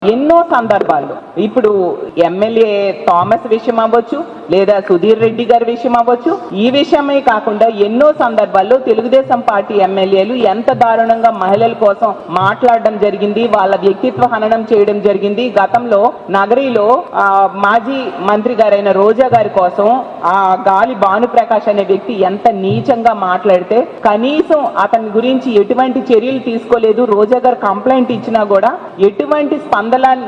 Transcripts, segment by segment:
ఎన్నో సందర్భాల్లో ఇప్పుడు ఎమ్మెల్యే థామస్ విషయం అవ్వచ్చు, లేదా సుధీర్ రెడ్డి గారి విషయం అవ్వచ్చు, ఈ విషయమే కాకుండా ఎన్నో సందర్భాల్లో తెలుగుదేశం పార్టీ ఎమ్మెల్యేలు ఎంత దారుణంగా మహిళల కోసం మాట్లాడడం జరిగింది, వాళ్ళ వ్యక్తిత్వ హననం చేయడం జరిగింది. గతంలో నగరిలో మాజీ మంత్రి గారైన రోజా గారి కోసం ఆ గాలి భానుప్రకాష్ అనే వ్యక్తి ఎంత నీచంగా మాట్లాడితే కనీసం అతని గురించి ఎటువంటి చర్యలు తీసుకోలేదు. రోజా గారు కంప్లైంట్ ఇచ్చినా కూడా ఎటువంటి స్పందన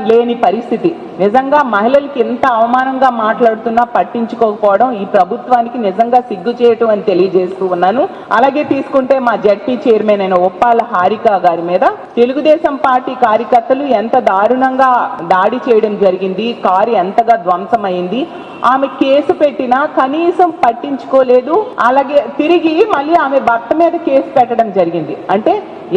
లేని పరిస్థితి. నిజంగా మహిళలకి ఎంత అవమానంగా మాట్లాడుతున్నా పట్టించుకోకపోవడం ఈ ప్రభుత్వానికి నిజంగా సిగ్గు చేయటం అని తెలియజేస్తూ ఉన్నాను. అలాగే తీసుకుంటే మా జడ్పీ చైర్మన్ అయిన ఒప్పాల హారిక గారి మీద తెలుగుదేశం పార్టీ కార్యకర్తలు ఎంత దారుణంగా దాడి చేయడం జరిగింది, కారు ఎంతగా ధ్వంసమైంది. ఆమె కేసు పెట్టినా కనీసం పట్టించుకోలేదు. అలాగే తిరిగి మళ్ళీ ఆమె భర్త మీద కేసు పెట్టడం జరిగింది. అంటే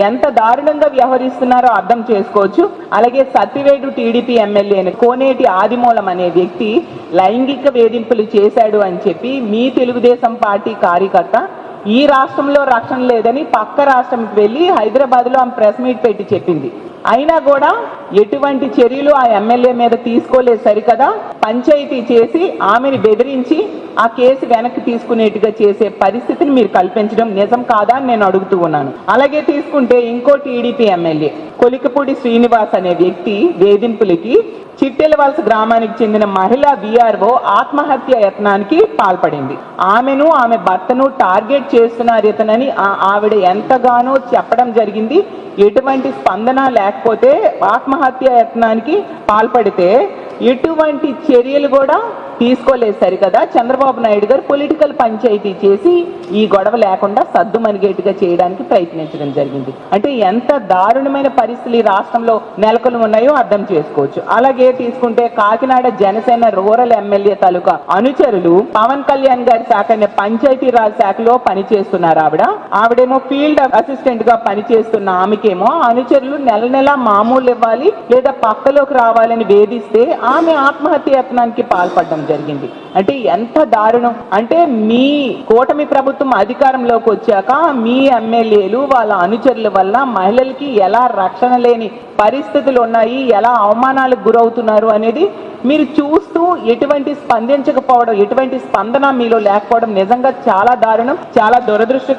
ఎంత దారుణంగా వ్యవహరిస్తున్నారో అర్థం చేసుకోవచ్చు. అలాగే సత్తివేడు టీడీపీ ఎమ్మెల్యే కోనేటి ఆదిమూలం అనే వ్యక్తి లైంగిక వేధింపులు చేశాడు అని చెప్పి మీ తెలుగుదేశం పార్టీ కార్యకర్త ఈ రాష్ట్రంలో రక్షణ లేదని పక్క రాష్ట్రంకి వెళ్ళి హైదరాబాద్లో ఆమె ప్రెస్ మీట్ పెట్టి చెప్పింది. అయినా కూడా ఎటువంటి చర్యలు ఆ ఎమ్మెల్యే మీద తీసుకోలేదు. సరికదా పంచాయతీ చేసి ఆమెను బెదిరించి ఆ కేసు వెనక్కి తీసుకునేట్టుగా చేసే పరిస్థితిని మీరు కల్పించడం నిజం కాదా అని నేను అడుగుతూ ఉన్నాను. అలాగే తీసుకుంటే ఇంకో టీడీపీ ఎమ్మెల్యే కొలికపూడి శ్రీనివాస్ అనే వ్యక్తి వేధింపులకి చిట్టెలవలస గ్రామానికి చెందిన మహిళా వీఆర్ఓ ఆత్మహత్య యత్నానికి పాల్పడింది. ఆమెను ఆమె భర్తను టార్గెట్ చేస్తున్నారు ఇతనని ఆవిడ ఎంతగానో చెప్పడం జరిగింది. ఎటువంటి స్పందన లేకపోతే ఆత్మహత్య యత్నానికి పాల్పడితే ఎటువంటి చర్యలు కూడా తీసుకోలేదు. సరికదా చంద్రబాబు నాయుడు గారు పొలిటికల్ పంచాయతీ చేసి ఈ గొడవ లేకుండా సద్దు మనిగేట్టుగా చేయడానికి ప్రయత్నించడం జరిగింది. అంటే ఎంత దారుణమైన పరిస్థితులు ఈ రాష్ట్రంలో నెలకొని ఉన్నాయో అర్థం చేసుకోవచ్చు. అలాగే తీసుకుంటే కాకినాడ జనసేన రూరల్ ఎమ్మెల్యే తాలూకా అనుచరులు పవన్ కళ్యాణ్ గారి శాఖ పంచాయతీరాజ్ శాఖలో పనిచేస్తున్నారు. ఆవిడేమో ఫీల్డ్ అసిస్టెంట్ గా పనిచేస్తున్న ఆమెకేమో అనుచరులు నెల నెల మామూలు ఇవ్వాలి లేదా పక్కలోకి రావాలని వేధిస్తే ఆమె ఆత్మహత్య యత్నానికి పాల్పడడం జరిగింది. అంటే ఎంత దారుణం. అంటే మీ కూటమి ప్రభుత్వం అధికారంలోకి వచ్చాక మీ ఎమ్మెల్యేలు వాళ్ళ అనుచరుల వల్ల మహిళలకి ఎలా రక్షణ లేని పరిస్థితులు ఉన్నాయి, ఎలా అవమానాలకు గురవుతున్నారు అనేది మీరు చూస్తూ ఎటువంటి స్పందించకపోవడం, ఎటువంటి స్పందన మీలో లేకపోవడం నిజంగా చాలా దారుణం, చాలా దురదృష్టకరం.